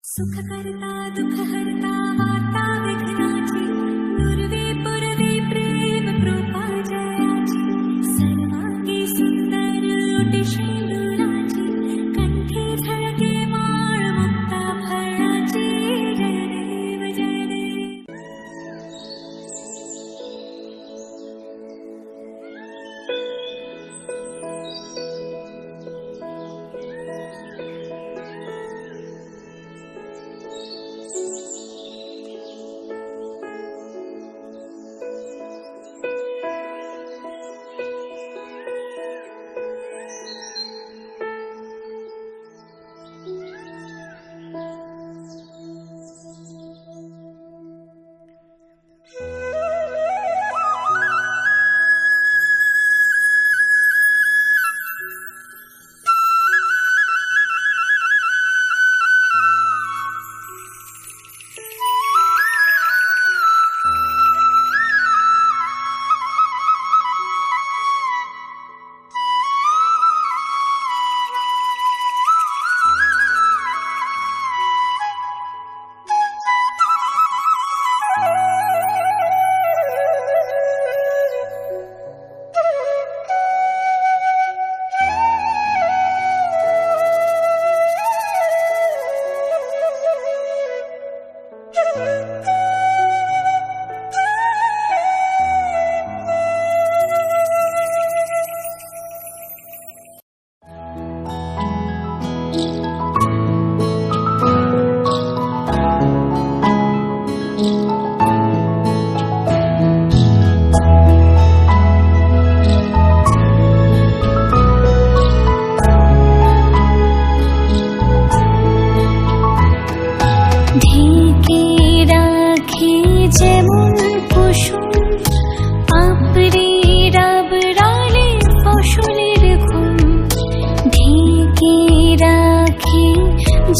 सुख करता दुख हरता वार्ता विघ्नाची दुर्वे पुरवे प्रेम कृपा जयाची सर्वांगी सुंदर लुटी शेंदुराची कंठी झळके माळ मुक्ता फळाची जय देव जय देव।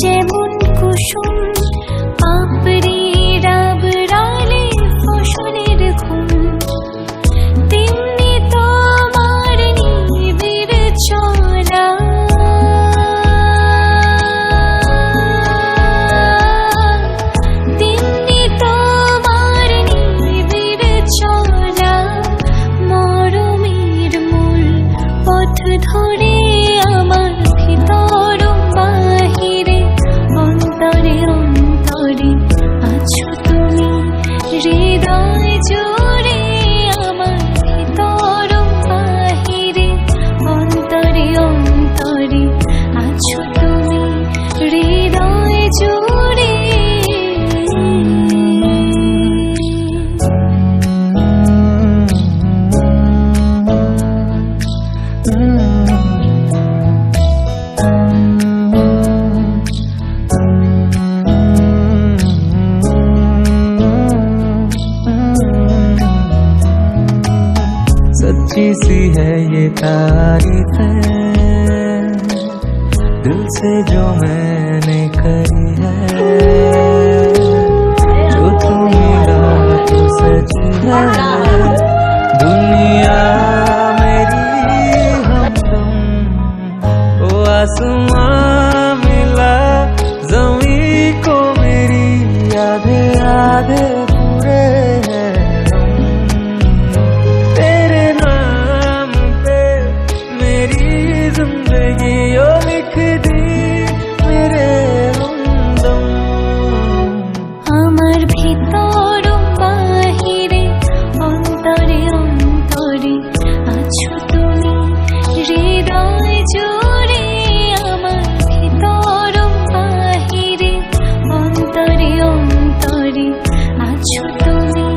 যেমন কুসুম আপরি ডাবরালে ফসলের ঘুম তেমনি তোমার নিবিড় চলা তেমনি তোমার নিবিড় চলা মরমের মূল পথ ধরে আমার ভিতর বাহিরে অন্তরে অন্তরে আছো তুমি হৃদয় জুড়ে আমার ভিতর বাহিরে অন্তরে অন্তরে আছো তুমি হৃদয় জুড়ে सच्ची सी है ये तारीफ है दिल से जो मैंने करी है जो तू मिला तो सच्ची है दुनिया मेरी हमदम ओ आसमां मिला ज़मीं को मेरी आधे आधे पूरे हैं तेरे नाम पे मेरी जिंदगी ओ लिख दी मेरे हमदम আমার ভিতর বাহিরে অন্তরে অন্তরে আছো তুমি হৃদয় জুড়ে আমার ভিতর বাহিরে অন্তরে অন্তরে আছো তুমি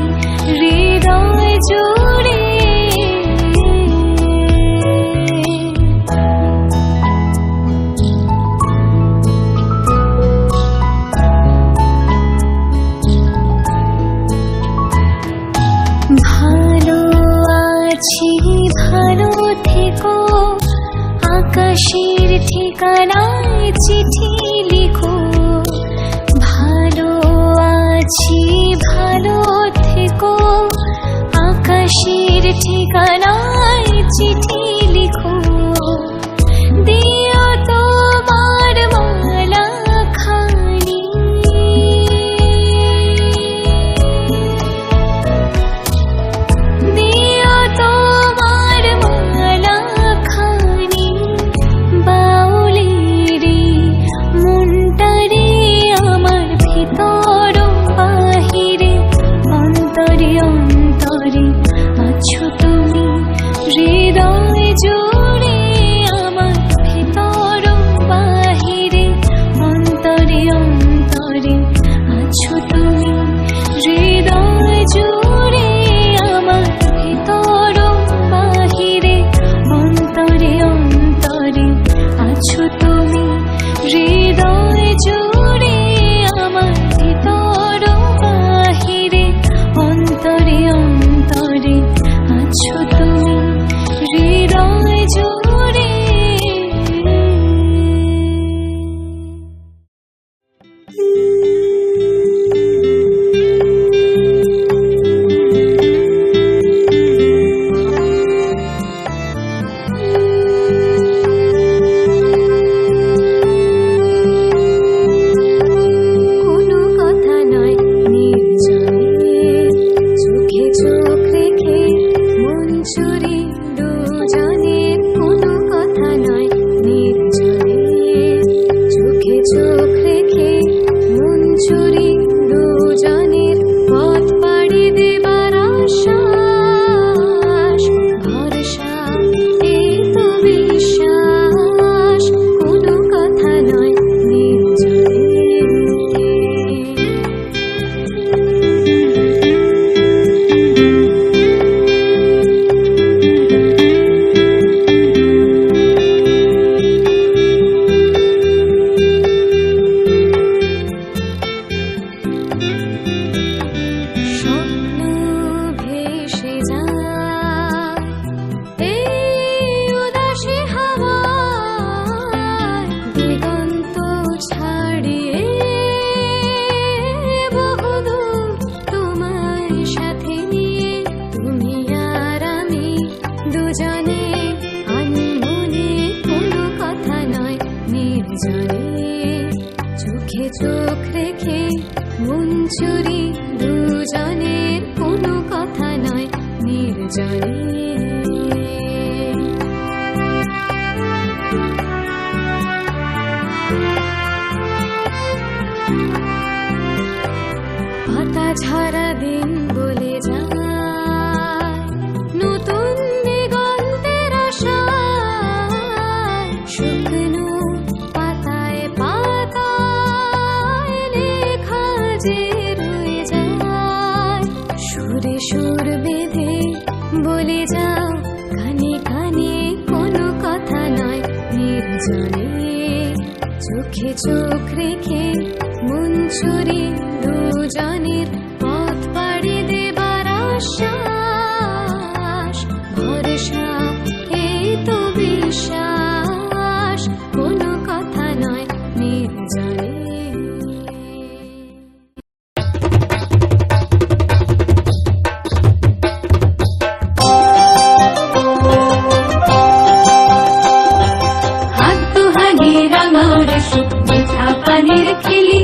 হৃদয় জুড়ে ভালো আছি ভালো থেকো আকাশের ঠিকানায় চিঠি লিখো ভালো আছি ভালো থেকো আকাশের ঠিকানায় চিঠি লিখো দিও তোমার মালা খানি চোখ রেখে মন চুরি দুজনের কোনো কথা নয় নির্জনে পাতা ঝরা দিন বলে যায় নতুন দিগন্তের আশায় শুকনো পাতায় পাতায় লেখা যে রয়ে যায় সুরে সুর বেঁধে বলে যাও কানে কানে কোনো কথা নয় নির্জনে চোখে চোখ রেখে মন ছুরি দুজনের পথ পাড়ি দেবার আশ্বাস ভরসা এই তো বিশ্বাস কোনো কথা নয় নির্জনে হাত দুহানি রাঙার সুখ মিঠা পানির খিলি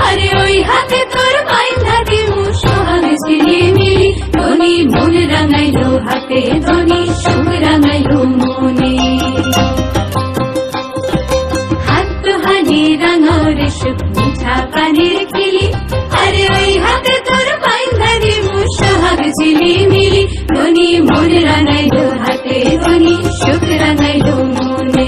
আরে ওই হাতে তোর বাইন্ধা দিমু সোহাগ ঝিলি মিলি ধনী মন রাঙাইলো হাতে ধনী সুখ রাঙাইলো মনে হাত দুহানি রাঙার সুখ মিঠা পানির খিলি আরে ওই হাতে তোর বাইন্ধা দিমু সোহাগ ঝিলি মিলি ধনী মন রাঙাইলো হাতে ধনী সুখ রাঙাইলো মনে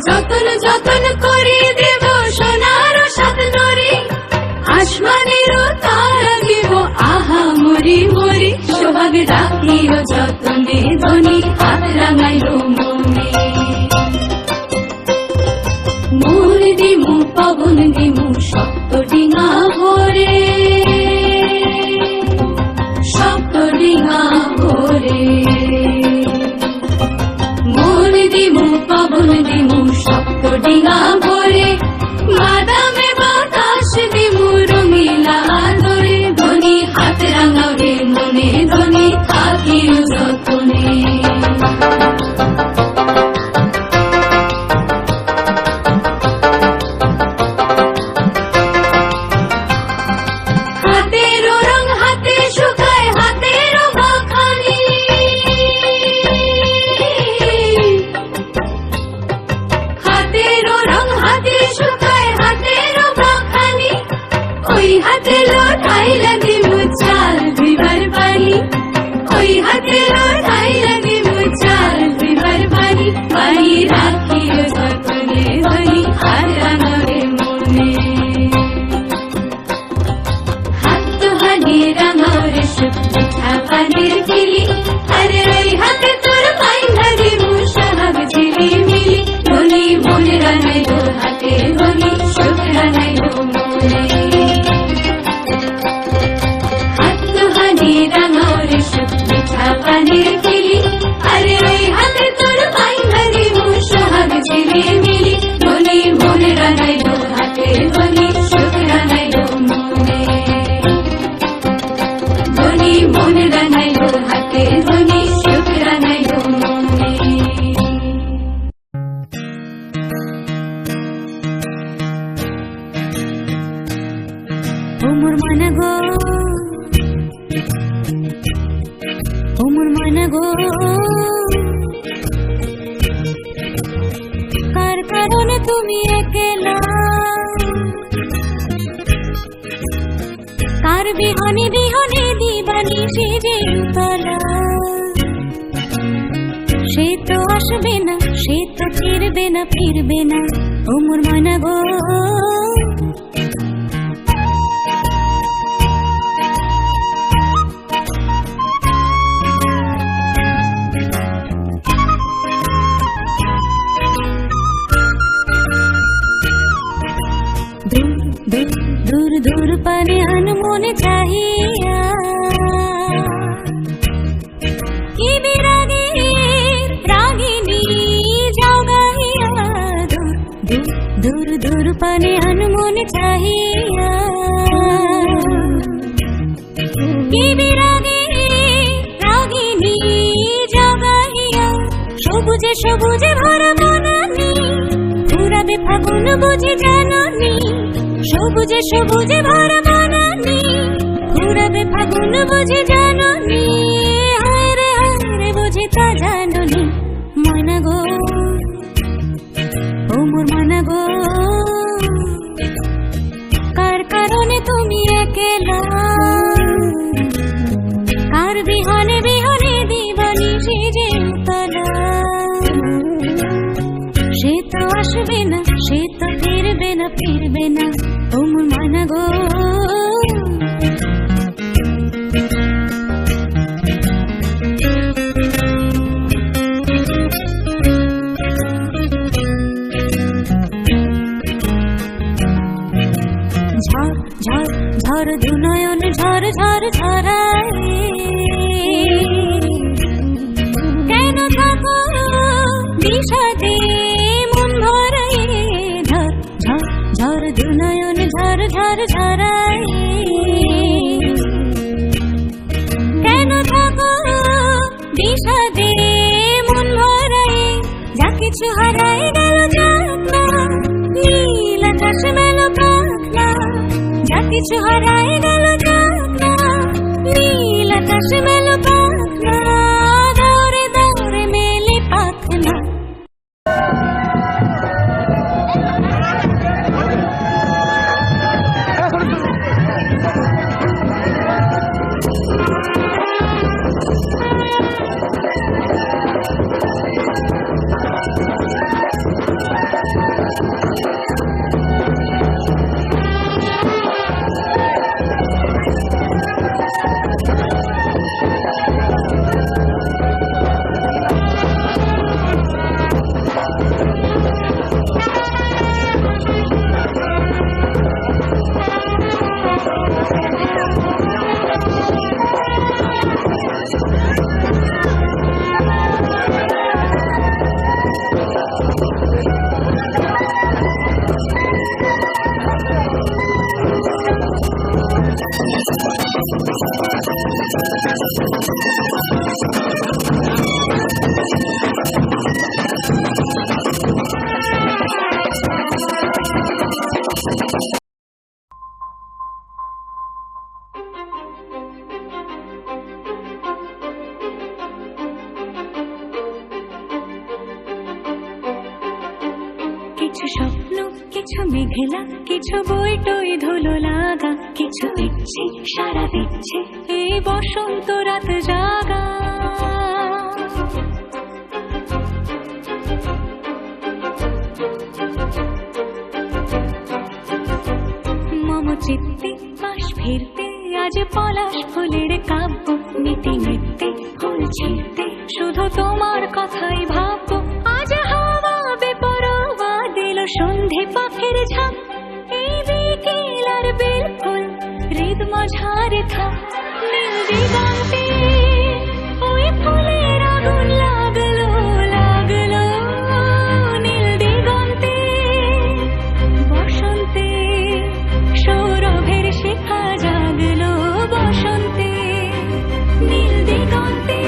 যতন যতন করে দেব সোনার সাত নরে আসমানের তারা দেব আহা মরি মরি সোহাগ রাখিও যতনে ধনী হাত রাঙাইলো মনে মোর দিমু পবন দিমু সপ্ত ডিঙা ভরে সপ্ত ডিঙা ভরে মোর দিমু পবন দিমু সপ্ত ডিঙা ভরে বাদামে বাতাস দিমু রঙিলা আদরে ধনী হাত রাঙাও রে মনে ধনী থাকিও যতনে হাতেরও রং হাতে শুকায় হাতেরও মাখানি হাতেরও রং হাতে শুকায় হাতেরও মাখানি ওই হাতে লোটাইলা দিমু চাল ধুইবার পানি ওই হাতে লোটাইলা দিমু চাল ধুইবার পানি পানি রাখিও যতনে ধনী হাত রাঙাও রে মনে হাত দুহানি রাঙাও রে সুখ মিঠা পানির খিলি আরে ওই হাতে তোর বাইন্ধা দিমু সোহাগ ঝিলি মিলি ধনী মন রাঙাইলো হাতে ধনী সুখ রাঙাইলো মনে হাত দুহানি রাঙাও রে সুখ মিঠা পানির খিলি আরে ওই হাতে তোর বাইন্ধা দিমু সোহাগ ঝিলি মিলি ধনী মন রাঙাইলো হাতে ধনী সুখ রাঙাইলো মনে ধনী মন রাঙাইলো হাতে ধনী সুখ রাঙাইলো মনে ওমর মানা গো ওমর মানা গো কার কারণে তুমি একলা কার বিহনে বিহনে দিবানি সেজে উতলা সে তো আসবে না সে তো ফিরবে না ওমর মানা গো দূর দূর পানে আনমনে চাহিয়া কি বিরাগীর রাগিনী যাও গাহিয়া দূর পানে আনমনে চাহিয়া কি বিরাগে রাগিনী জাগাইয়া সবুজে সবুজে ভরা বনানি ঘুরাবে ফাগুন বুঝি জাননি সবুজে সবুজে ভরা বনানি ঘুরাবে ফাগুন বুঝি জাননি হায় রে বুঝি তা জাননি মনা গো ও মোর মনা গো কার কারণে তুমি একলা কার বিহনে বিহনে দিবানি সেজে উতলা সে তো আসবে না সে তো ফিরবে না ও মোর মনা গো ঝড় দুনয়ন ঝড় ঝড় ঝরায় কেন থাকো বিষাদে মন ভরায় ঝড় দুনয়ন ঝড় ঝড় ঝরায় কেন থাকো বিষাদে মন ভরায় যা কিছু হারায় গেল জানা নীল আকাশ মেলো পাখনা যা কিছু হারায় গেল জানা নীল আকাশ মেলো পাখনা দৌড়ে দৌড়ে মেলে পাখনা কিছু স্বপ্ন কিছু মেঘলা কিছু বই টই ধুলো লাগা কিছু ইচ্ছে সারা দিচ্ছে এই বসন্ত রাত জাগা মম চিত্তে পাশ ফিরতে আজ পলাশ ফুলের কাব্য নীতি নৃত্যে ফুল ছিঁড়তে শুধু তোমার কথাই ভাববো আজ হাওয়া বেপরোয়া দিল সন্ধে পাখির ঝাঁক এই বিকেল আর বেলফুল হৃদ মাঝারে থাক নীল দিগন্তে ওই ফুলের আগুন লাগলো লাগলো নীল দিগন্তে বসন্তে সৌরভের শিখা জাগলো বসন্তে নীল দিগন্তে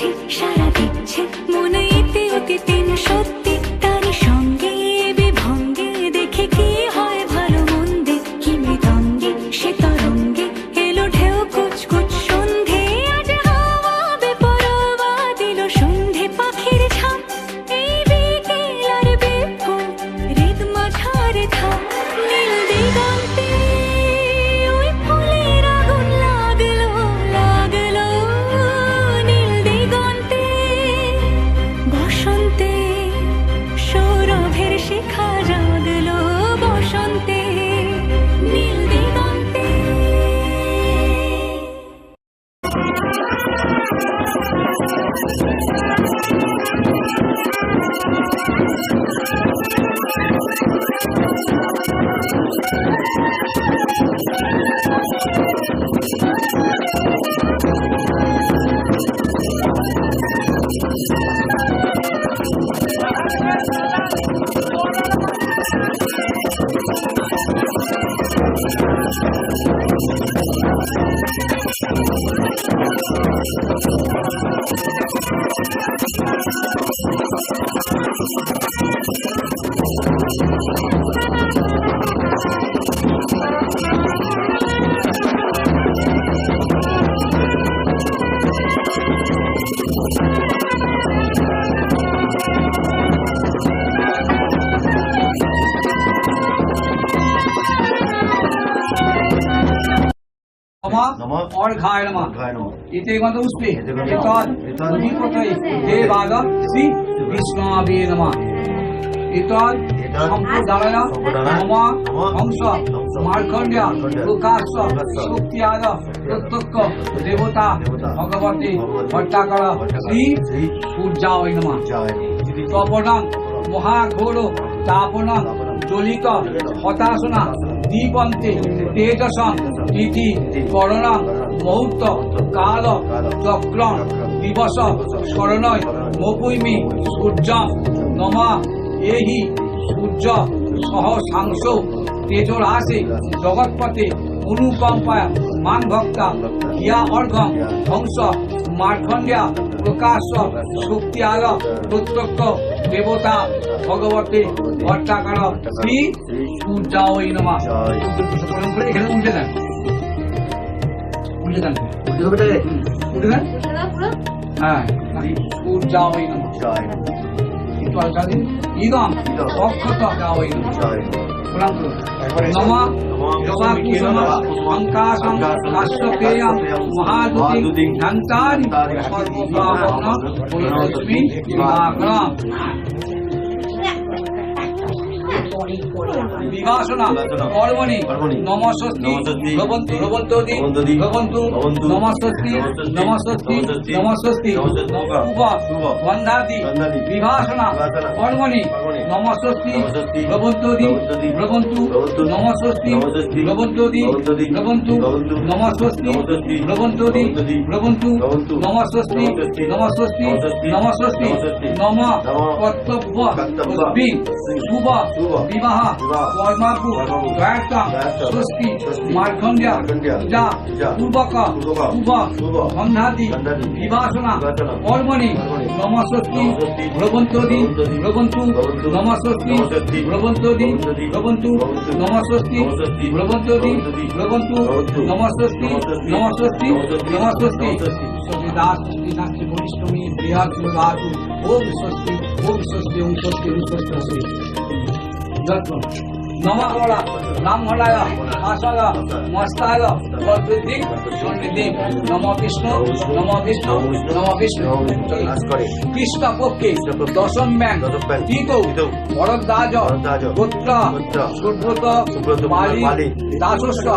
করছে সারা দিচ্ছে মনে এতে ওতে তিন সত্যি তারই সঙ্গে বিভঙ্গে দেখে কি হয় ভালো মন্দে কি মৃদঙ্গে সে তরঙ্গে এলো ঢেউ কুচকুচ সন্ধে আজ হাওয়া বেপরোয়া দিল সন্ধে পাখির ঝাম এই বিকেল আর বিভোর হৃদ মাঝারে থাম নীল দিগন্তে ওই ফুলের আগুন লাগলো লাগলো নীল দিগন্তে বসন্তে সৌরভের শিখা জাগলো বসন্তে নীল দিগন্তে नमः और घाय नमः इति गंध उष्पे एतद् विपतये देवाग श्री विष्णवे नमः एतद् सम्प्रदाय मम हंस मार्कण्ड्य प्रकाश शक्त्याद प्रत्यक्ष देवता भगवती भट्टाकर श्री सूर्याय नमः तपनं महाघोर तापनं ज्वलित हताशना दीपन्ते तेजसं तिथि करणं मुहूर्त काल चक्रं दिवस स्मरणय मपुइमि सूर्यं नमः एहि सूर्य सहसांशो तेजोराशे जगत्पते अनुकंपाय मान भक्ता किया अर्घं हंस मार्कण्ड्य प्रकाश शक्त्याल प्रत्यक्ष देवता भगवते भट्टाकर श्री सूर्याय नमः এখানে উল্টে দেন উল্টে দেন উল্টে দেন হ্যাঁ सूर्याय नमः একটু আলগা দিন ইদম অক্ষত গাওয়াই প্রণাম করুন নমঃ যোগাকুসুম অঙ্কাসং কাশ্যপেয়ং মহাদুতি ধ্যান্তারি সর্বকামনা পরিতস্মি বিভাগ্রাম বিভাসনা কর্মণি নমস্তি ভবন্তু ভবন্তোদি ভবন্তু নমস্তি নমস্তি নমস্তি উপ বন্ধাদি বিভাসনা কর্মণি নমস্তি ভবন্তোদি ভবন্তু নমস্তি ভবন্তোদি ভবন্তু নমস্তি ভবন্তোদি ভবন্তু নমস্তি নমস্তি নমস্তি নম কর্তব্য তস্মিন শুভ विवाह कर्मापु गायत्वा स्वस्ति मार्कण्ड्य पूजा पूर्वक शुभ बन्धादि विभासना कर्मणि नमस्ति भ्रवन्तोदि भ्रवन्तु नमस्ति भ्रवन्तोदि भ्रवन्तु नमस्ति भ्रवन्तोदि भ्रवन्तु नमस्ति नमस्ति नमस्ति दास मीनाक्षी वैष्णवी बृहत् धातु ओम स्वस्ति ओम स्वस्ति ओम स्वस्ति ओम स्वस्ति नमः ब्राह्मणाय आशाय मस्ताय प्रकृति सन्निधि नम विष्णु नम विष्णु नम विष्णु कृष्ण पक्षे दशम बैंक तीतो भरद्वाज गोत्र सुब्रत बाली दासस्थ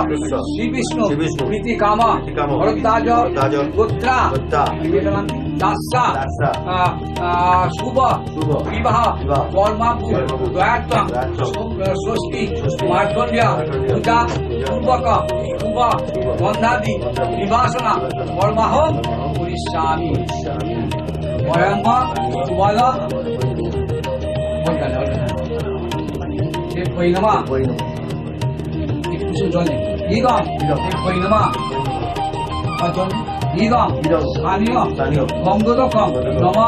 श्री विष्णु प्रीति काम भरद्वाज गोत्रा दासा शुभ विवाह कर्मापु गायत्वा स्वस्ति मार्कण्ड्य पूजा पूर्वक शुभ बन्धादि विभासना कर्महं करिष्यामि वयं शुभल पैनमा एक जल इदम पैनमा ইদম স্থানীয় বঙ্গদকম নম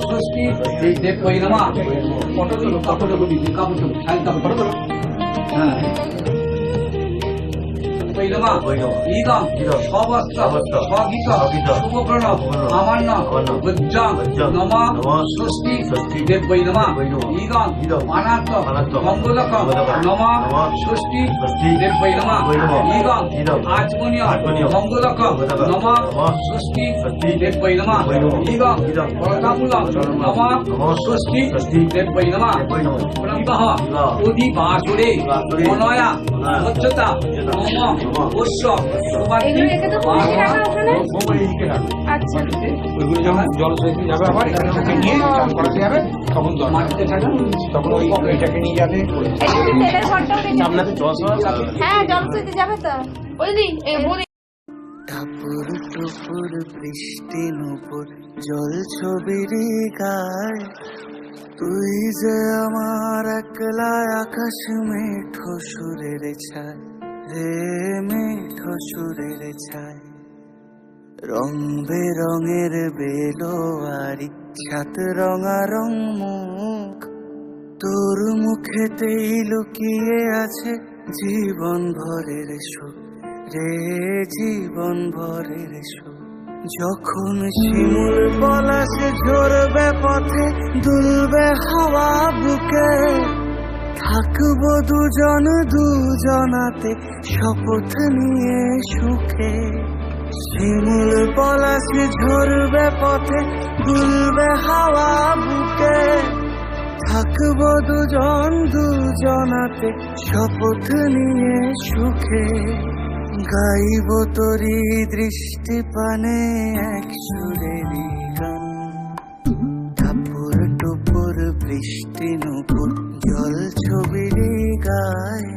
ষষ্ঠী দেবৈ নমঃ। ফটো তুলো, কাপড় দিদি, কাপড় তুলো, সাইড কাপড় তুলো। হ্যাঁ, ইদম সবস্ত্র স্বগীত শুভপ্রণব আমান্য বজ্রং নম ষষ্ঠী দেবৈ নমঃ। ইদম মানাত্ম মঙ্গলকম নম ষষ্ঠী দেবৈ নমঃ। ইদম আচমনীয় মঙ্গলকম নম ষষ্ঠী দেবৈ নমঃ। ইদম পরতামূলম নম ষষ্ঠী দেবৈ নমঃ। প্রণতঃ অধিবাসুরে মনয়া ভজ্রতা মম অশ্ব এগুলো রেখে তো কমিয়ে রাখা ওখানে? আচ্ছা। ওইগুলো যখন জল সইতে যাবে আবার এখানে ওকে নিয়ে চান করাতে যাবে তখন জল মাটিতে থাকে তখন ওই ওইটাকে নিয়ে যাবে এই যে তেলের ঘরটাও দেখি। আপনাদের জল হ্যাঁ, জল সইতে যাবে তো। বুঝলি? বলি। টাপুর টুপুর বৃষ্টি নুপুর জল ছবির গায়, তুই যে আমার একলা আকাশ মেঠো সুরের ছায় রে, মেঠো সুরের ছায়। রং বেরঙের বেলোয়ারি সাত রঙারং মুখ, তোর মুখেতেই লুকিয়ে আছে জীবন ভরের সুখ রে, জীবন ভরের সুখ। যখন শিমুল পলাশে ঝরবে পথে দুলবে হাওয়া বুকে, থাকবো দুজন দুজনাতে শপথ নিয়ে সুখে। শিমুল পলাশে ঝরবে পথে দুলবে হাওয়া বুকে, থাকবো দুজন দুজনাতে শপথ নিয়ে সুখে। গাইব তোরি দৃষ্টি পানে এক সুরের গান, টাপুর টুপুর বৃষ্টি নুপুর জল ছবির গায়,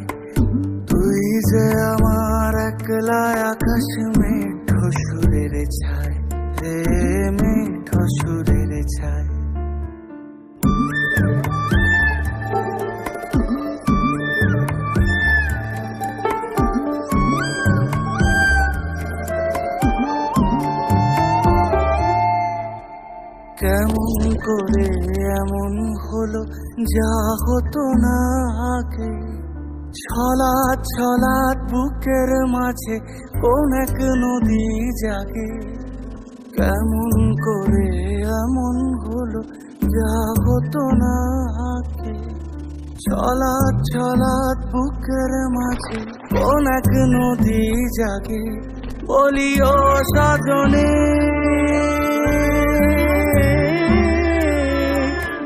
তুই যে আমার একলা আকাশ মেঠো সুরের ছায় রে, মেঠো সুরের ছায়। কেমন করে এমন হলো যা হতো না আগে, ছলাৎ ছলাৎ বুকের মাঝে কোন এক নদী জাগে। কেমন করে এমন হলো যা হতো না আগে, ছলাৎ ছলাৎ বুকের মাঝে কোন এক নদী জাগে। বলিও সাজনে,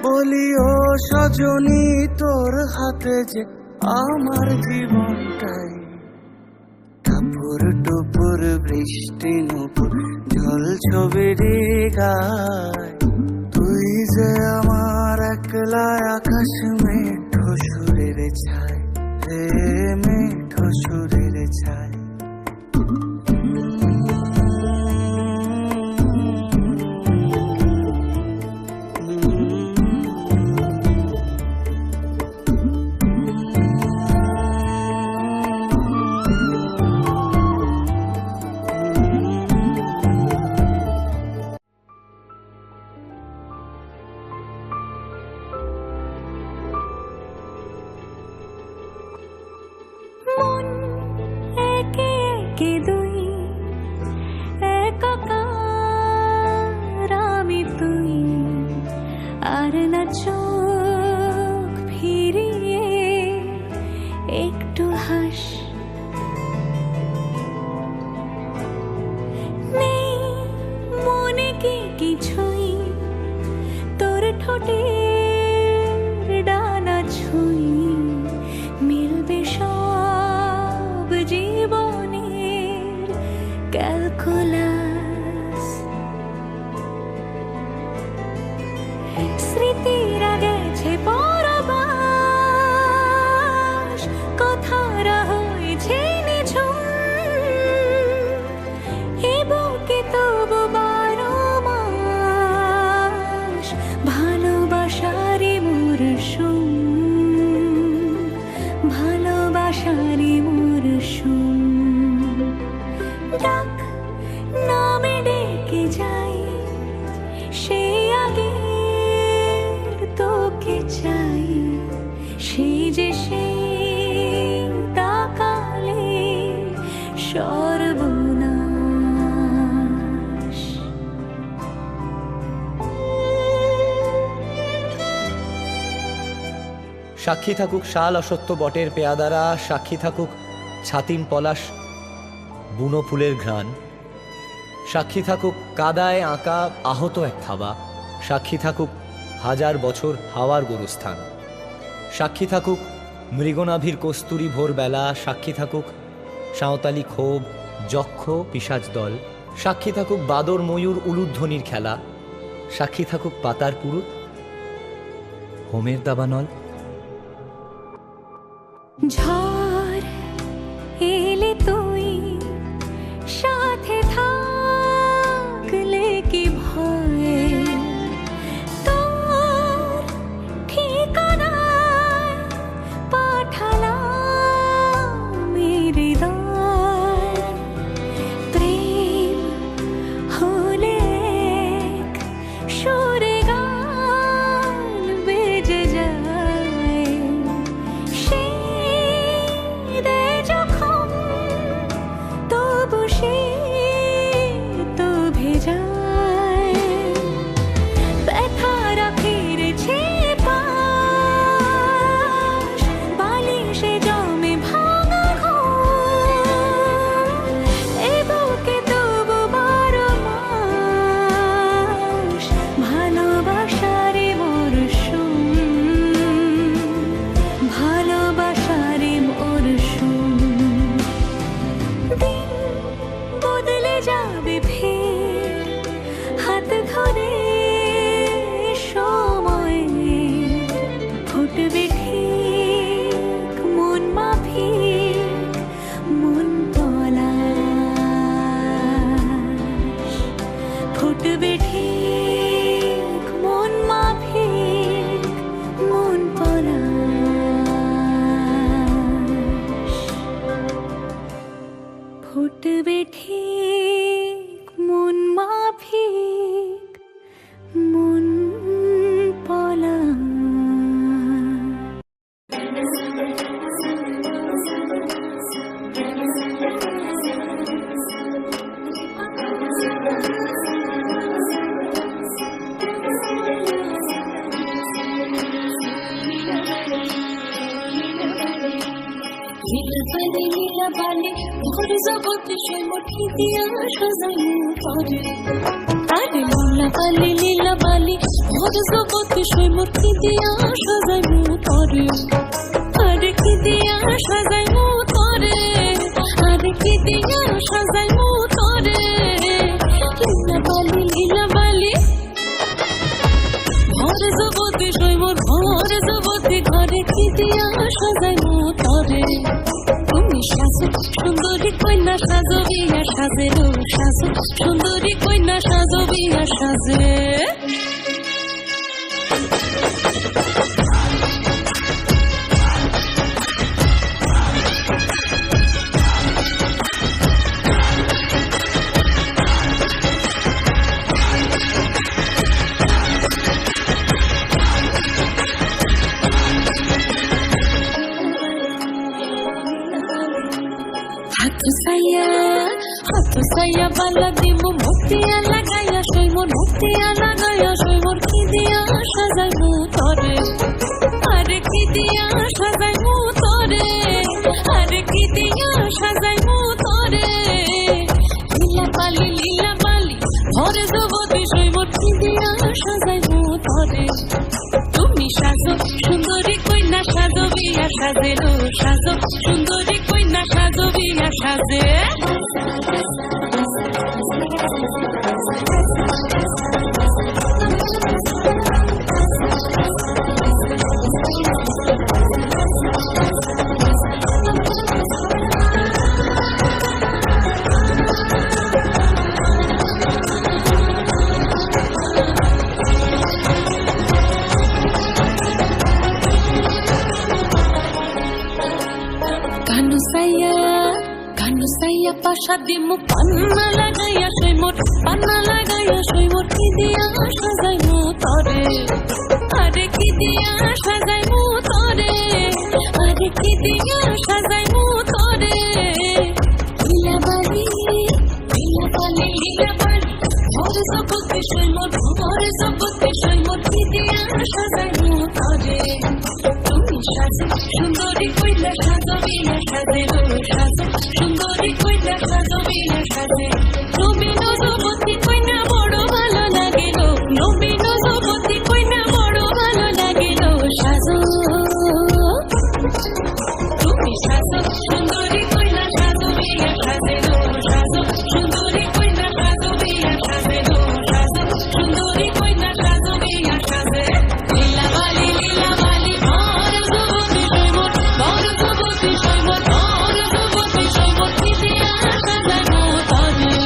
বলিও সজনী, তোর হাতে যে আমার জীবনটাই। টাপুর টুপুর বৃষ্টি নুপুর জল ছবির গায়, তুই যে আমার একলা আকাশ মেঠো সুরের ছায় রে, মেঠো সুরের ছায়। মন একে একে দুই, একাকার আমি তুই, আর না চোখ ফিরিয়ে একটু হাস। নেই মনে কি কিছুই, তোর ঠোঁটের ডানা ছুঁই, মিলবে সব জীবনের ক্যালকুলাস। স্মৃতিরা গেছে পরবাস, কথারা হয়েছে নিঝুম, এ বুকে তবু 12 মাস ভালোবাসা সাক্ষী থাকুক শাল অসত্য বটের পেয়াদারা, সাক্ষী থাকুক ছাতিম পলাশ বুনো ফুলের ঘ্রাণ, সাক্ষী থাকুক কাদায় আঁকা আহত এক থাবা, সাক্ষী থাকুক হাজার বছর হাওয়ার গোরস্থান, সাক্ষী থাকুক মৃগনাভির কস্তুরী ভোরবেলা, সাক্ষী থাকুক সাঁওতালি ক্ষোভ যক্ষ পিশাচ দল, সাক্ষী থাকুক বাদর ময়ূর উলুধ্বনির খেলা, সাক্ষী থাকুক পাতার পুরুত হোমের দাবানল। ঝড় এলে তুই সাথে থাকলে কি ভয়, তোর ঠিকানায় পাঠালাম হৃদয়, প্রেম হলে এক সুরে গান বেজে যায়, শীতে যখন তবু সে তো ভেজায়, ব্যথারা ফিরেছে পাশ, বালিশে জমে ভাঙা ঘুম, এ বুকে তবু বারো মাস ভালোবাসারে মরশুম, ভালোবাসারে মরশুম। দিন বদলে যাবে ফের হাত ধরে সময়, ফুটবে ঠিক মন মাফিক মন পলাশ, ফুটবে ঠিক মন মাফিক মন পলাশ, ফুটবে ঠিক মন মাফিক মন পলাশ। নীলাবালি নীলাবালি ভোর জগতে সে মুঠি দিয়া সাজাইলো পরে, আরে নীলাবালি নীলাবালি ভোর জগতে সে মুঠি দিয়া সাজাইলো পরে, আরে কি দিয়া সাজাইলো তোরে, আরে কি দিয়া সাজাইলো তোরে, নীলাবালি নীলাবালি ভোর জগতে সে মোর ভোর জগতে ঘরে কি দিয়া সাজাইলো তোরে, তুমি সাজো সুন্দরী কন্যা সাজো বিয়া সাজে রো, সাজো সুন্দরী কন্যা সাজো বিয়া সাজে। হাত সাইয়া বালা দিমু মুক্তিয়া লাগাইয়া সই মোর, মুক্তিয়া লাগাইয়া সই মোর কি দিয়া সাজাইমু তোরে, আরে কি দিয়া সাজাইমু তোরে, আরে কি দিয়া সাজাইমু তোরে, লীলাবালি লীলাবালি ভরে জগতে সই মোর কি দিয়া সাজাইমু তোরে, তুমি সাজো সুন্দরী কন্যা সাজো বিয়া সাজে রো, সাজো সুন্দরী কন্যা সাজো বিয়া সাজে। কানুসাইয়া পাশা দিমু পান্না লাগাইয়া সই মোর, পান্না লাগাইয়া সই মোর কি দিয়া সাজাইমু তোরে, আরে কি দিয়া সাজাইমু তোরে, আরে কি দিয়া সাজাইমু তোরে, লীলাবালি লীলাবালি লীলাবালি ভোর জগতে সই মোর, ভোর জগতে সই মোর কি দিয়া সাজাইমু তোরে, তুমি সাজে সুন্দরী কইলা সাজো মিয়া সাজে গো সাজো সুন্দরী কইলা সাজো মিয়া সাজে নবীন যুবতী কইনা বড় ভালো লাগে গো নবীন যুবতী কইনা বড় ভালো লাগে গো সাজো তুমি সাজো সুন্দরী কইলা সাজো মিয়া সাজে গো সাজো সুন্দরী কইলা সাজো মিয়া সাজে গো সাজো সুন্দরী কইলা সাজো মিয়া সাজে লীলা বালি ভর যুবতী সৈবত ভর যুবতী সৈবত ভর যুবতী সৈবত দিতে সাজানো তরে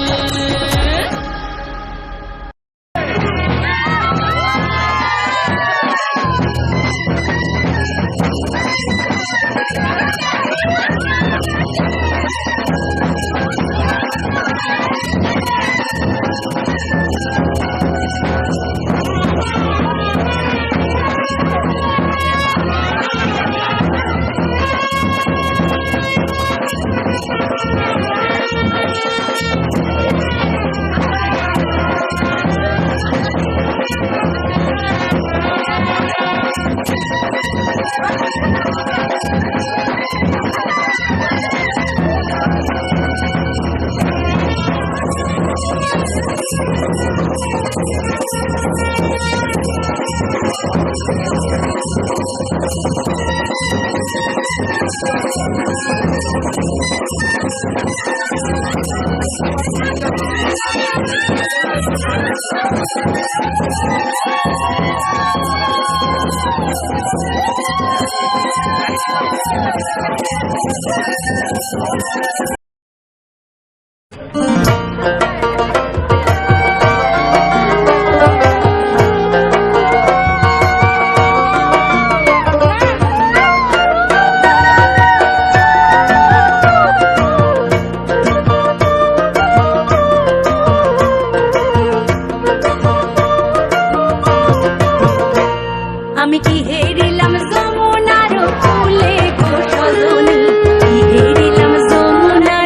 আমি কি হেরিলাম যমুনার কুলে গো সজনী কি হেরিলাম যমুনা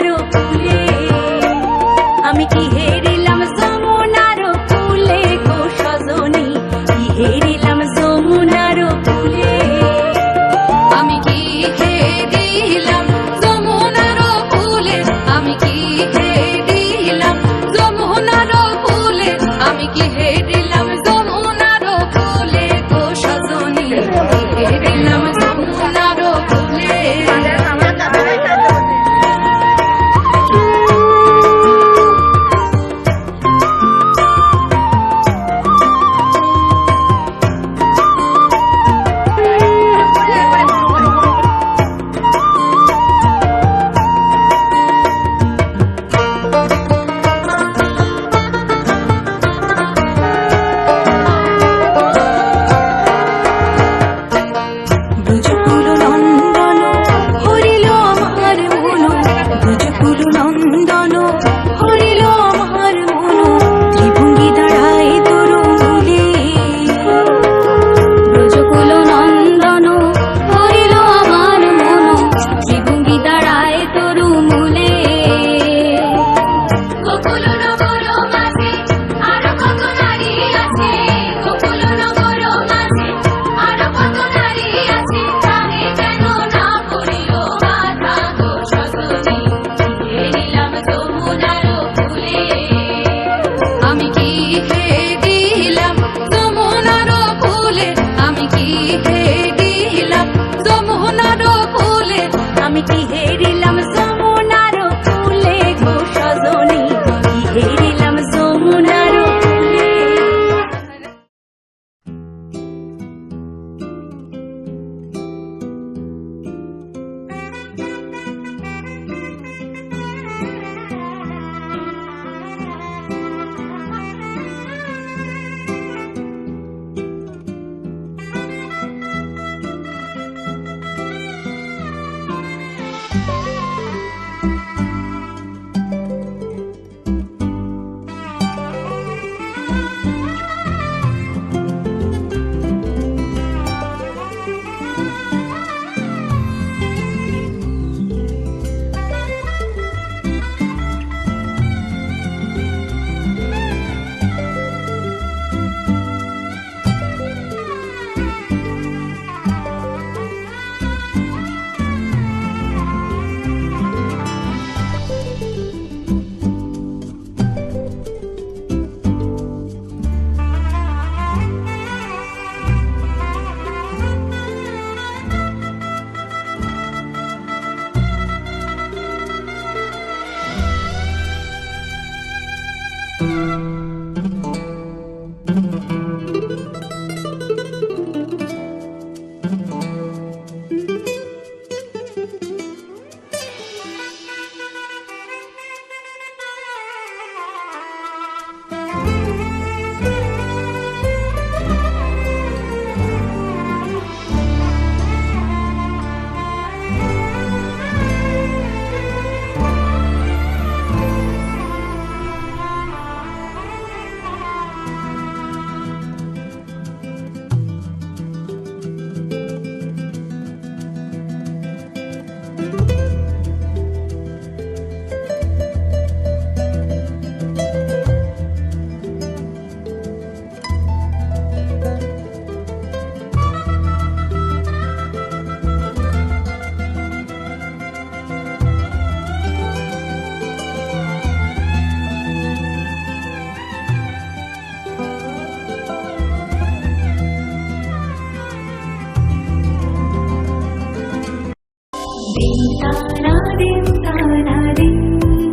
ताना दिन ताना दिन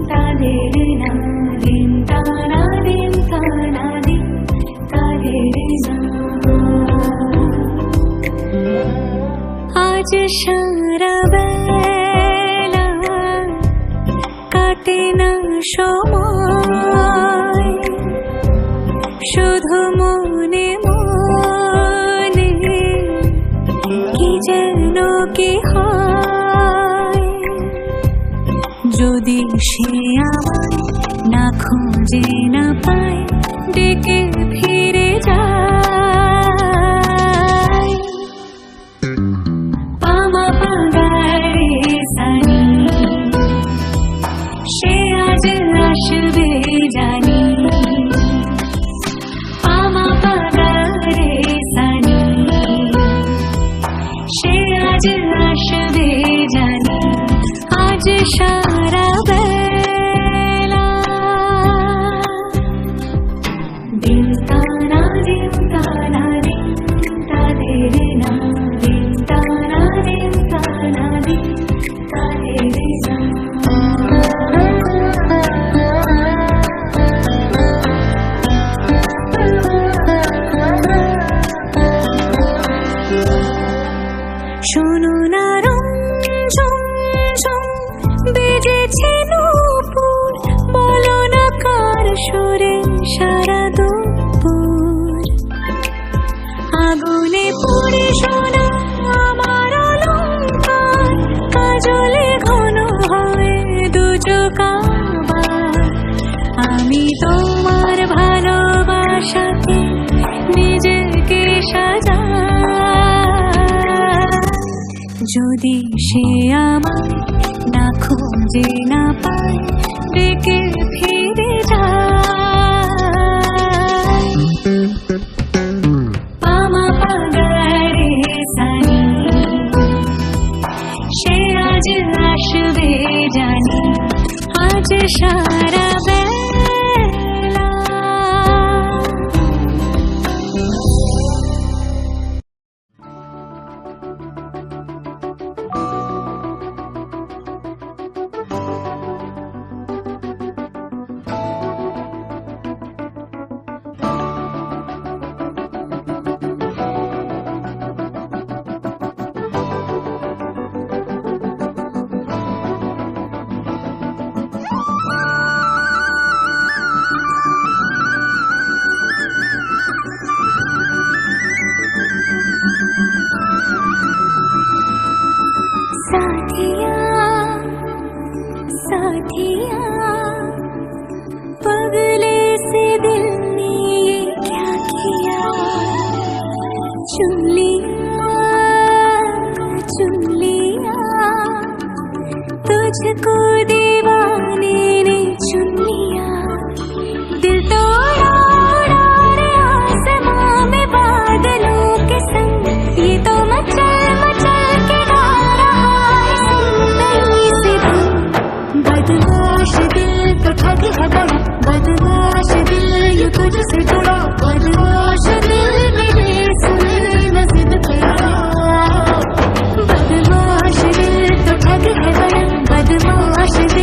ताने रे ना दिन ताना दिन ताना दिन ताने रे ना आज सारा बेला काटे ना সময় শুধু মনে মনে কি যেন কি হয় যদি সে আমায় না খুঁজে না পায় ডেকে ফিরে যায় পামা পাগারে সানি সে আজ আসবে জানি পামা পাগারে সানি সে আজ আসবে জানি আজ সারা বেলা দিন তানা দিন তানা দিন তানে রে না দিন তানা দিন তানা দিন তানে রে না শোনো না রঞ্জন বেজেছে নূপুর বলো না কার সুরে সারা দুপুর আগুনে পুড়ে শোনা আমার অলংকার কাজলে ঘন হয় দু চোখ আবার আমি তোমার ভালোবাসাতে নিজেকে সাজাই যদি সে আমায় না খুঁজে না পায় ডেকে ফিরে যায় পামা পাগারে সানি সে আজ আসবে জানি আজ সারা বেলা साथिया साथिया पगले से दिल ने ये क्या किया चुन लिया तुझको दीवाने ने चुन लिया दिल तोड़ा उड़ा रे आसमां में बादलों के संग ये तो मचल मचल के गा रहा है सुंदरी से धुन बदमाश दिल तो ठग है बड़ा बदमाश दिल ये तुझसे जुड़ा बदमाश दिल मेरे सुन न जिद करा बदमाश दिल तो ठग है बड़ा बदमाश दिल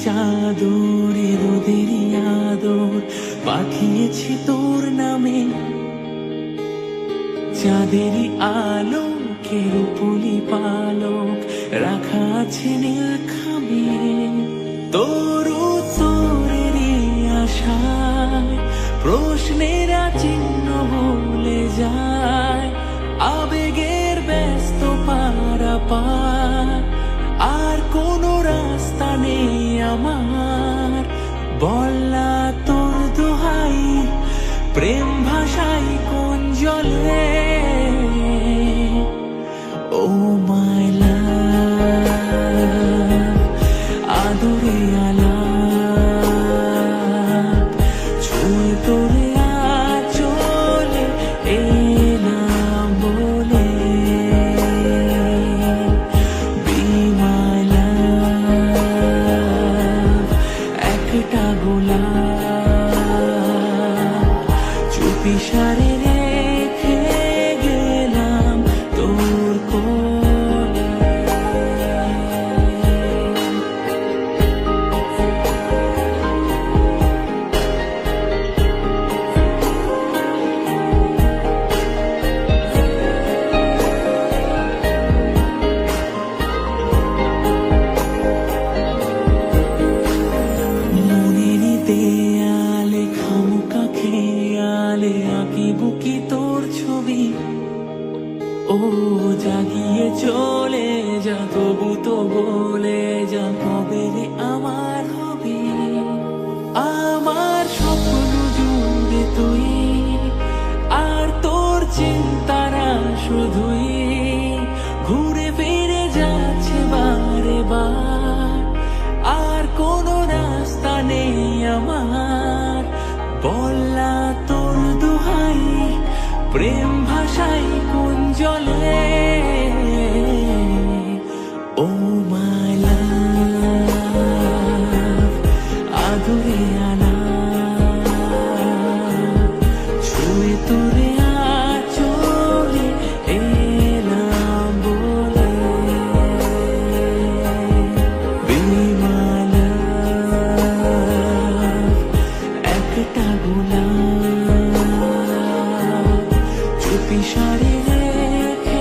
চাদরে রোদেরই আদর পাঠিয়েছি তোর নামে, চাঁদেরই আলোকের পুলি পালক রাখা আছে নীল খামে। তোর উত্তরেরই আশায় প্রশ্নের চিহ্ন ভুলে যায়, আবেগের ব্যস্ত পারাপার আর কোনো রাস্তা নেই আমার। বললা তোর দোহাই প্রেম ভাষাই কোন জলে, ও মাই লাভ আদরে আলাপ ছুঁয়ে তোরে আঁচলে এলাম বলে। Be my love, একটা গোলাপ চুপি সারে রেখে গেলাম তোর কোলে। মনেরই দেয়ালে খামুকা খেয়ালে আঁকি বুকি তোর ছবি, ও জাগিয়ে চলে যা তবু তো বলে যা কবে রে আমার হবি। আমার স্বপ্ন জুড়ে তুই আর তোর চিন্তারা শুধুই ঘুরে ফিরে যাচ্ছে বারে বার, আর কোনো রাস্তা নেই আমার। বললা তোর দোহাই প্রেম ভাষাই কোন জলে, ও মাই লাভ আদরে আলাপ ছুঁয়ে তোরে আঁচলে এলাম বলে। Be my love, একটা গোলাপ চুপি সারে রেখে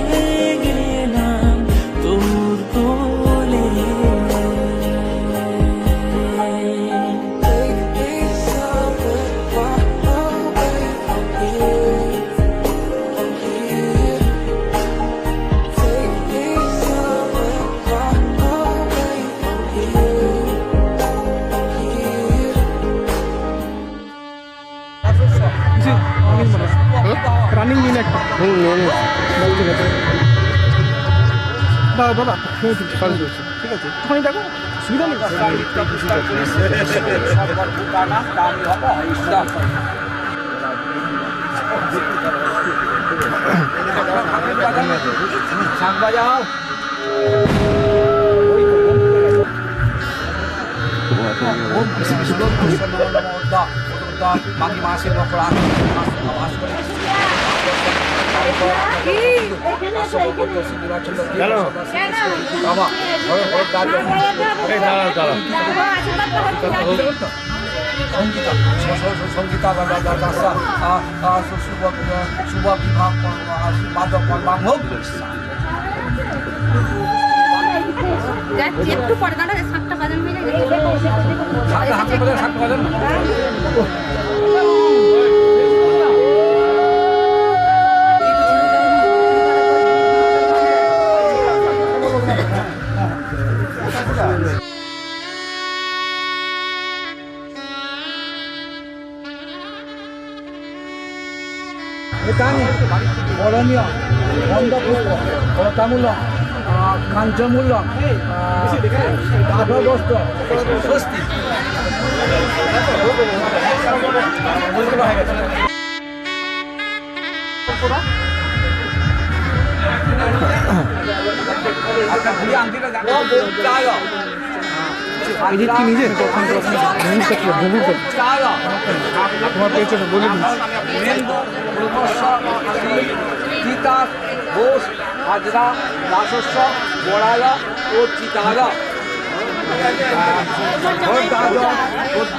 গেলাম তোর কোলে। রানিং দিন একটা দাদা দাদা ঠিক আছে ওখানে দেখো সুবিধা নেই। শাক বাজাও মাঘী মাসে সঙ্গীতা শুভ বিভাগ মাদক হোক। একটু পরে দাঁড়া, 7টা বাজার হয়ে গেছে। বরণীয় বন্ধপুষ্প কলতামূল্য কাঞ্চমূল্য গাভবস্ত্র স্বস্তি নিজে তোমার পেয়েছে বলে তিতাস ঘোষ হাজরা রাজস্ব বড়ালা ও চিতাগা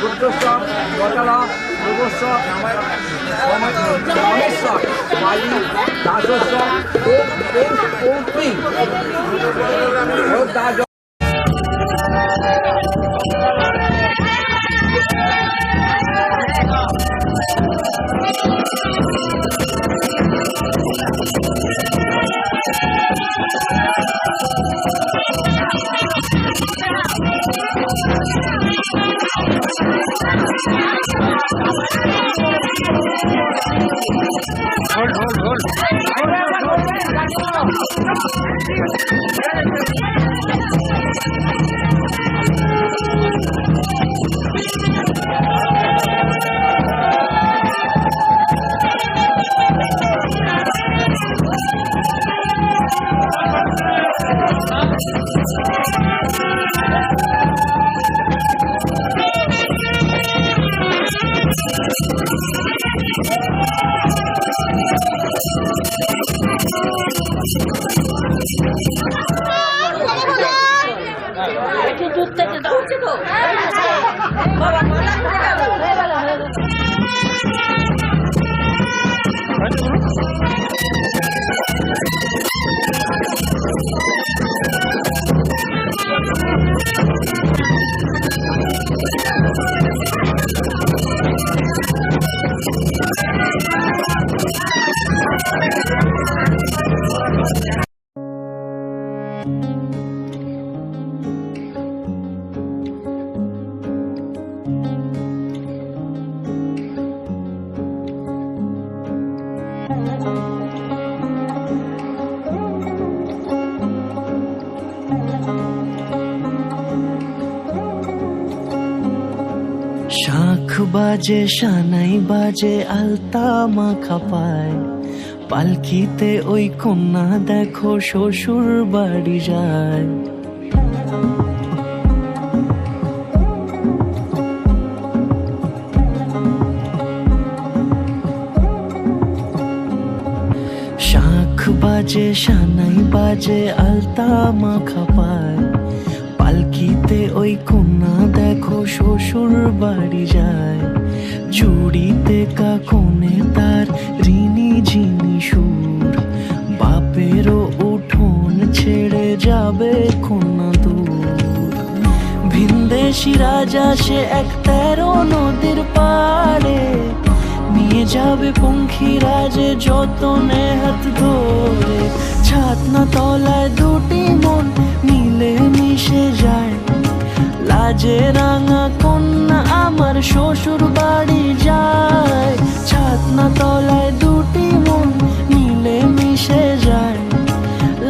বুদ্ধস্ব গতলা যোগস্ব সমেশ্বর মালি দাসস্ব দাস শাঁখ বাজে সানাই বাজে আলতা মাখা পায় পালকিতে ওই কন্যা দেখো শ্বশুর বাড়ি যায় শাঁখ বাজে সানাই বাজে আলতা মাখা পায় পালকিতে ওই কন্যা দেখো শ্বশুর বাড়ি যায় চুড়িতে কাকনে তার ঋণী ঝিনি সুর বাপেরও উঠোন ছেড়ে যাবে কন্যা দূর ভিনদেশি রাজা সে এক 13 নদীর পাড়ে নিয়ে যাবে পঙ্খী রাজে যতনে হাত ধরে ছাতনা তলায় দুটি মন মিলে মিশে যায় লাজে রাঙা কন্যা আমার শ্বশুর বাড়ি যায় ছাতনা তলায় দুটি মন মিলে মিশে যায়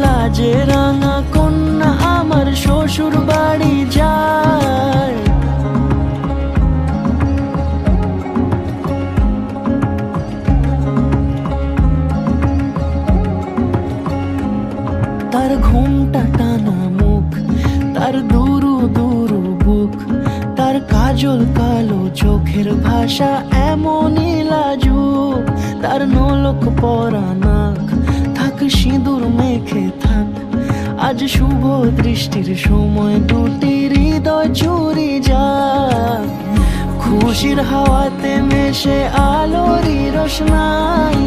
লাজে রাঙা কন্যা আমার শ্বশুর বাড়ি যায় তার ঘুমটা টানা মুখ তার দুরু দুরু বুক তার কাজল কালো চোখের ভাষা এমনই লাজুক তার নলক পরা নাক থাক সিঁদুর মেখে থাক আজ শুভ দৃষ্টির সময় দুটি হৃদয় চুরি যাক খুশির হাওয়াতে মেশে আলোরই রোশনাই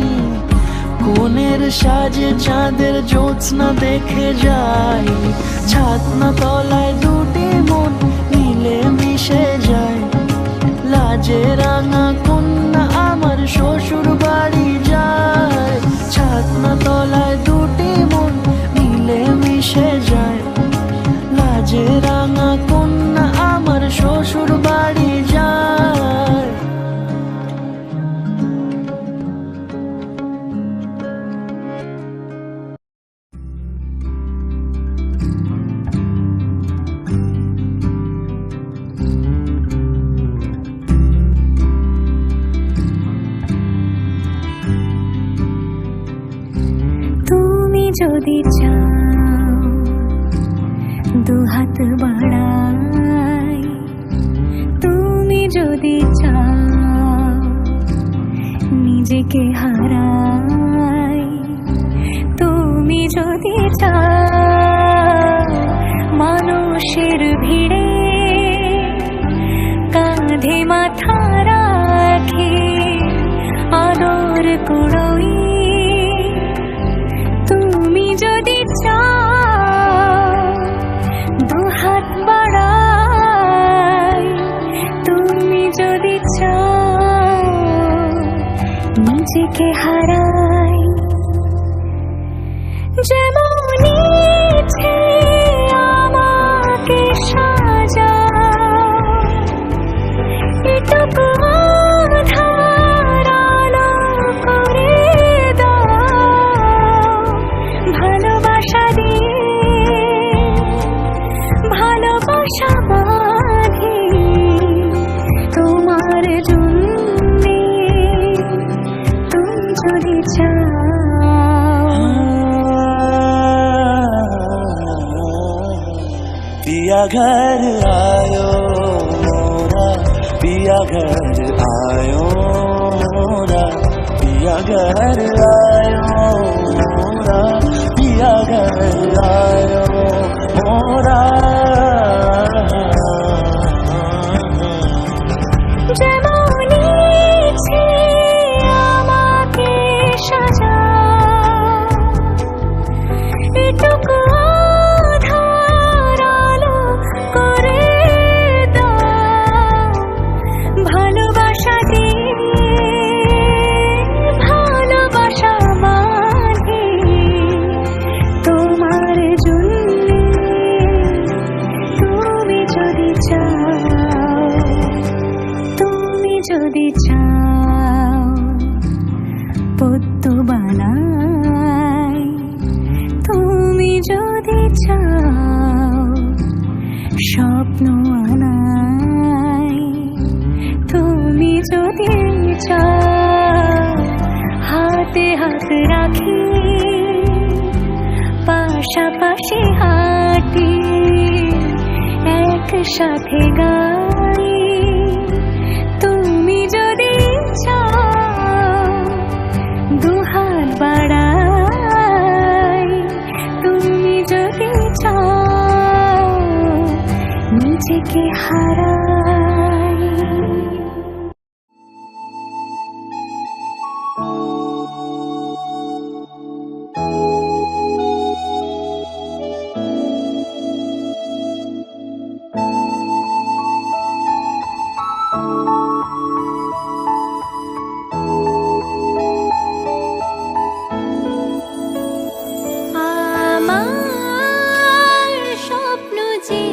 কোণের সাজে চাঁদের জ্যোৎস্না দেখে যাই ছাতনা তলায় দুটি মন মিলে মিশে যায় লাজে রাঙা কন্যা আমার শ্বশুর বাড়ি যায় ছাতনা তলায় দুটি মন মিলে মিশে যায় লাজে রাঙা কন্যা আমার শ্বশুর বাড়ি যায় তুমি যদি চাও দুহাত বাড়াই তুমি যদি চাও নিজেকে হারাই তুমি যদি চাও মানুষের ভিড়ে কুড়োই তুমি যদি চাও দুহাত বাড়াই তুমি যদি চাও নিজেকে হারাই যেমন ইচ্ছে আমাকে সাজাও এটুকু আধার আলো করে দাও ভালোবাসা দিয়ে ভালোবাসা বাঁধি তোমার জন্যে তুমি যদি চাও पिया घर आयो मोरा पिया घर आयो मोरा पिया घर आयो मोरा पिया घर आयो मोरा যেমন ইচ্ছে আমাকে সাজাও এটুকু আধার আলো করে দাও ভালোবাসা দিয়ে ভালোবাসা বাঁধি তোমার জন্যে তুমি যদি চাও তুমি যদি চাও পদ্ম বানাই তুমি যদি চাও স্বপ্ন আনাই তুমি যদি চাও হাতে হাত রাখি পাশাপাশি হাঁটি একসাথে গাই তুমি যদি চাও দুহাত বাড়াই তুমি যদি চাও নিজেকে হারাই আমার স্বপ্ন যে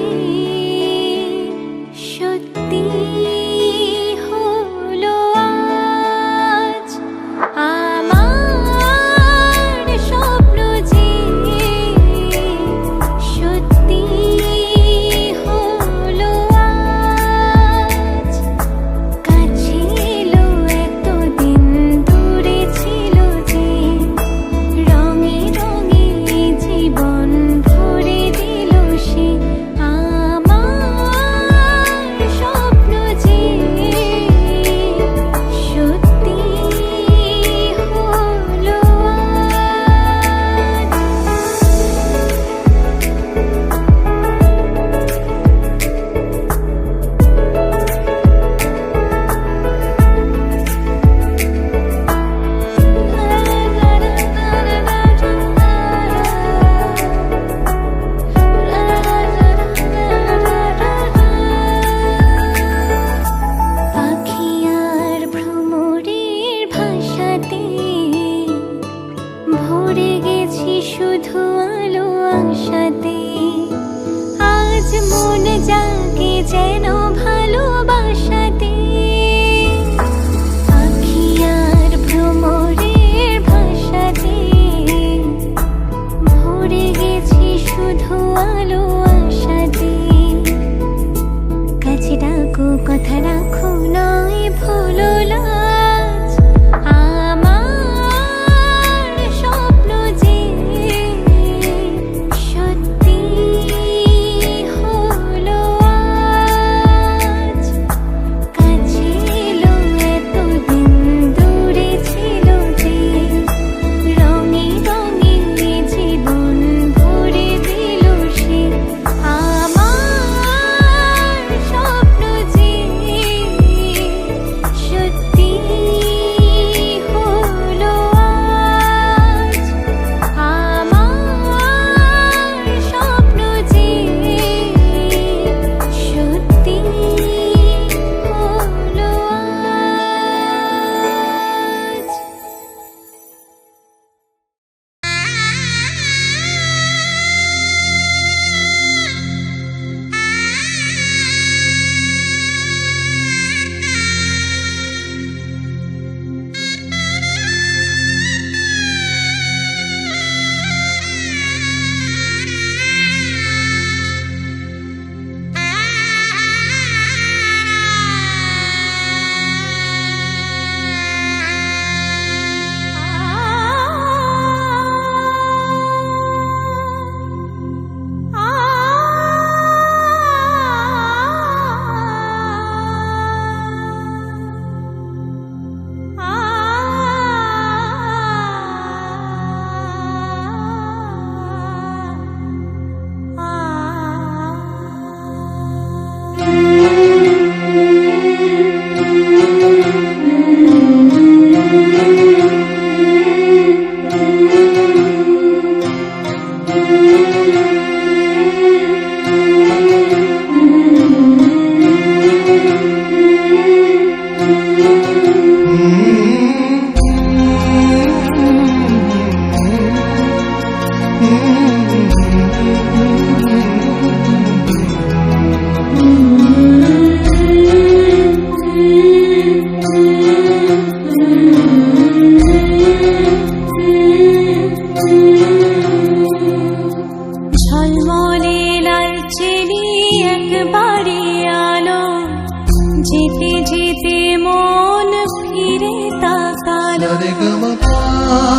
रे ग म प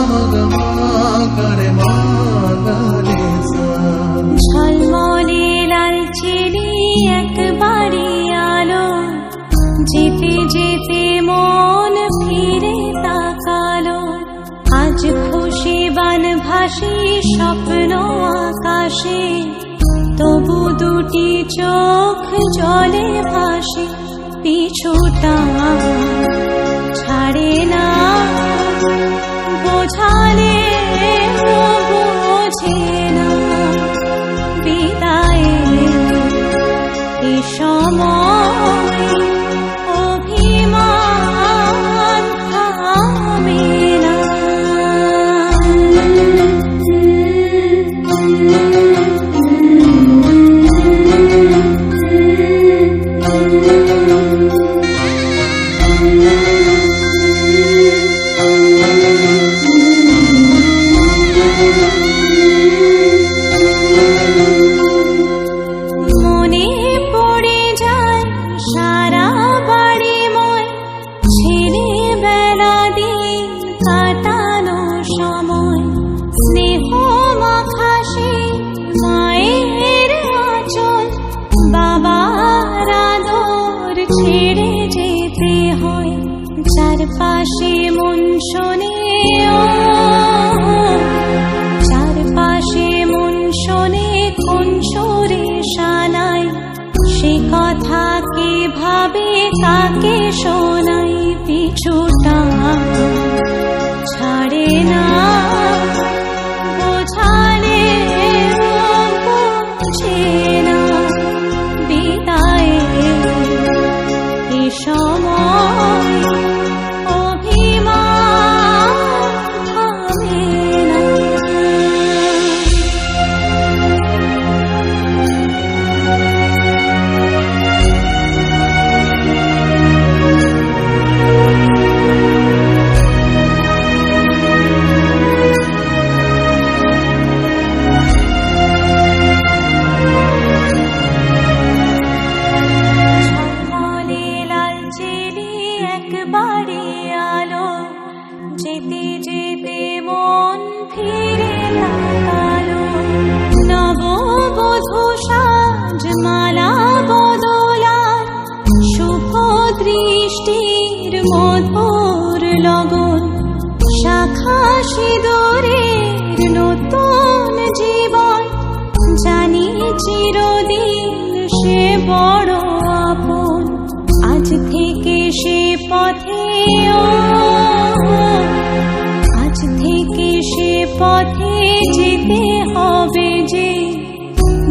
म ग म ग रे म ग रे सा। ঝলমলে লালচেরি একবারে আলো, যেতে যেতে মন ফিরে তাকালো। আজ খুশি বান ভাসি স্বপ্ন আকাশে, তবু দুটি চোখ জলে ভাসে। পিছুটা ছাড়ে না, বোঝালে বোঝে না। বিদায়ের এ সময় অভিমান থামে না। মনে পড়ে যায় সারা বাড়িময় ছেলেবেলা দিন কাটানো সময়। স্নেহ মাখাসে মায়ের আঁচল, বাবার আদর ছেড়ে যেতে হয়। চারপাশে মন শোনে, চারপাশে মন শোনে কোন সুরে শানাই। সে কথা কে ভাবে কাকে শোনাই। পিছুটা ছাড়ে না, বোঝালে বোঝে না। বিদায়ের এ সময় অভিমান থামে না। ঝলমলে লালচেরি একবারে আলো, যেতে যেতে মন ফিরে তাকালো। নববধূ সাজ মালা বদলার, শুভ দৃষ্টির মধুর লগন। শাখা সিঁদুরের নতুন জীবন, জানি চিরদিন সে বড় আপন। আজ থেকে সে পথে, আজ থেকে সে পথে যেতে হবে যে।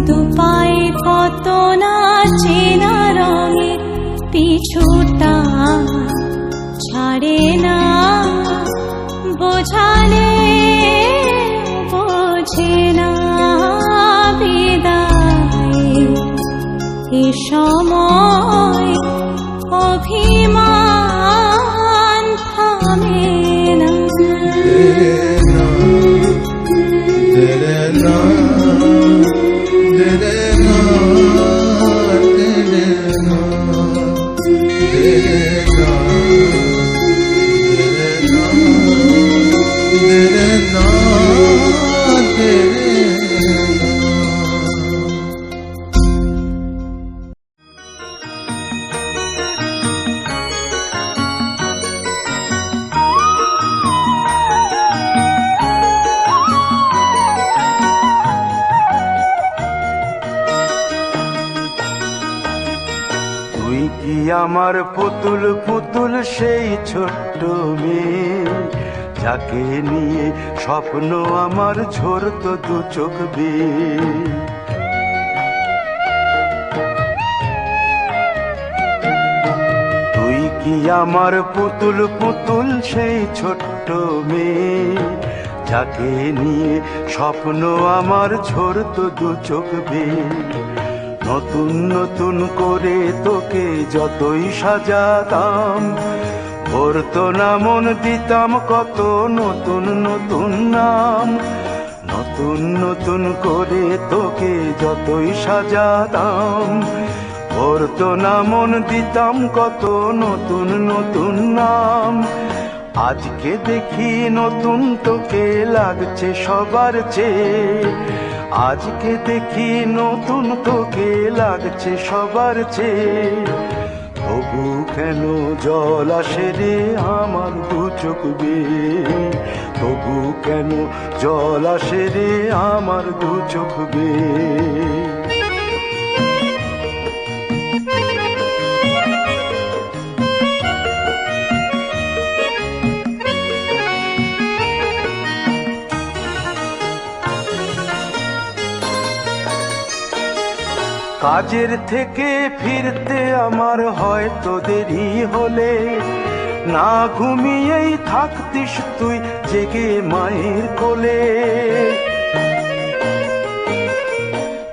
দুপায়ে কত না চেনা রঙে, পিছুটা ছাড়ে না, বোঝালে বোঝে না। বিদায় এ সময় অভিমান থামে না। तेरे नाम तेरे नाम तेरे नाम तेरे नाम तेरे नाम तेरे তুই কি আমার পুতুল পুতুল সেই ছোট্ট মেয়ে, যাকে নিয়ে স্বপ্ন আমার ঝরতো দু চোখ বেয়ে। তুই কি আমার পুতুল পুতুল সেই ছোট্ট মেয়ে, যাকে নিয়ে স্বপ্ন আমার ঝরতো দু চোখ বেয়ে। নতুন নতুন করে তোকে যতই সাজাতাম, ভরতো না মন দিতাম কত নতুন নতুন নাম। নতুন নতুন করে তোকে যতই সাজাতাম, ভরতো না মন দিতাম কত নতুন নতুন নাম। আজকে দেখি নতুন তোকে লাগছে সবার চেয়ে, আজকে দেখি নতুন তোকে লাগছে সবার চেয়ে। তবু কেন জল আসে রে আমার দু চোখ বেয়ে, তবু কেন জল আসে রে আমার দু চোখ বেয়ে। কাজের থেকে ফিরতে আমার হয়তো দেরি হলে, না ঘুমিয়েই থাকতিস তুই জেগে মায়ের কোলে।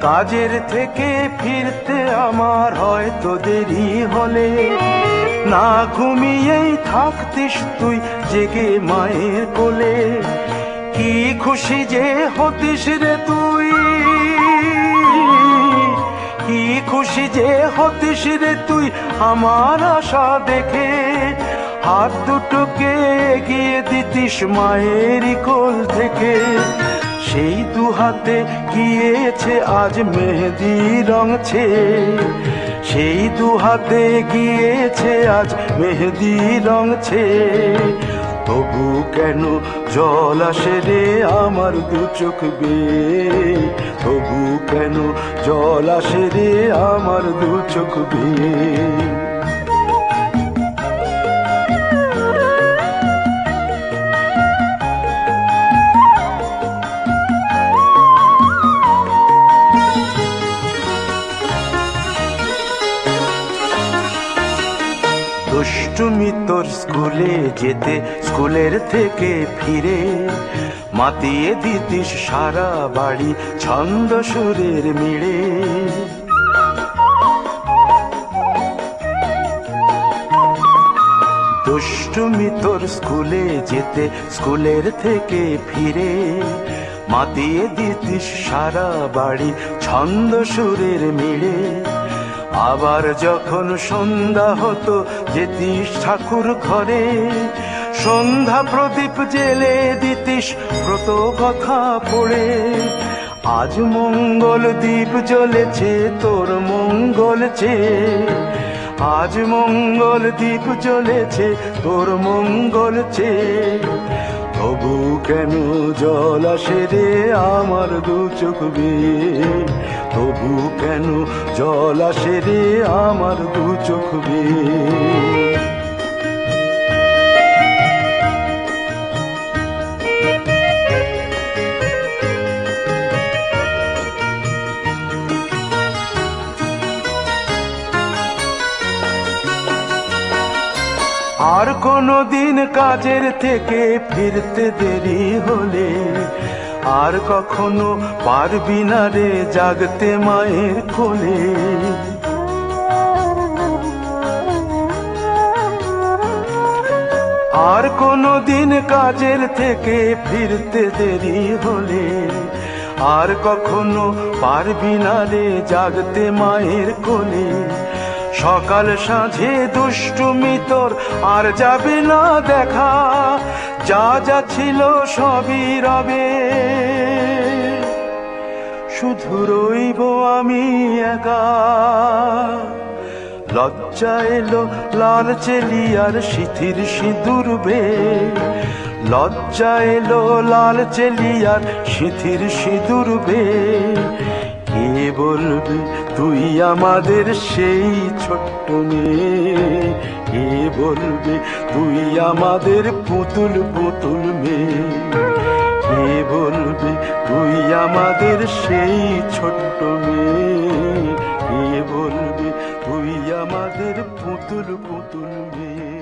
কাজের থেকে ফিরতে আমার হয়তো দেরি হলে, না ঘুমিয়েই থাকতিস তুই জেগে মায়ের কোলে। কি খুশি যে হতিস রে তুই, কি খুশি যে হতিস রে তুই আমার আশা দেখে। হাত দুটোকে এগিয়ে দিতিস মায়ের কোল থেকে, সেই দু হাতে গিয়েছে আজ মেহেদি রং ছেয়ে, সেই দু হাতে গিয়েছে আজ মেহেদি রং ছেয়ে। তবু কেন জল আসে রে আমার দু চোখ বেয়ে, তবু কেন জল আসে রে আমার দু চোখ বেয়ে। দুষ্টুমি তোর স্কুলে যেতে, স্কুলের থেকে ফিরে মাতিয়ে দিতিস সারা বাড়ি ছন্দ সুরের মিড়ে। দুষ্টুমি তোর স্কুলে যেতে, স্কুলের থেকে ফিরে মাতিয়ে দিতিস সারা বাড়ি ছন্দ সুরের মিড়ে। আবার যখন সন্ধ্যা হতো যেতিস ঠাকুর ঘরে, সন্ধ্যা প্রদীপ জেলে দিতিস ব্রত কথা পড়ে। আজ মঙ্গল দ্বীপ জ্বলেছে তোর মঙ্গল চেয়ে, আজ মঙ্গল দ্বীপ জ্বলেছে তোর মঙ্গল চেয়ে। তবু কেন জল আসে রে আমার দু চোখ বেয়ে, তবু কেন জল আসে রে আমার দু চোখ বেয়ে। আর কোনো দিন কাজের থেকে ফিরতে দেরি হলে, আর কখনো পারবি না রে জাগতে মায়ের কোলে। আর কোনো দিন কাজের থেকে ফিরতে দেরি হলে, আর কখনো পারবি না রে জাগতে মায়ের কোলে। সকাল সাঁঝে দুষ্টুমি তোর আর যাবে না দেখা, যা যা ছিল সবই রবে, শুধু রইব আমি একা। লজ্জা এলো লাল চেলিয়ার সিথির সিঁদুর বেয়ে, লজ্জা এলো লাল চেলিয়ার সিথির সিঁদুর বেয়ে। কে বলবে তুই আমাদের সেই ছোট্ট মেয়ে, কে বলবে তুই আমাদের পুতুল পুতুল মেয়ে, কে বলবে তুই আমাদের সেই ছোট্ট মেয়ে, কে বলবে তুই আমাদের পুতুল পুতুল মেয়ে।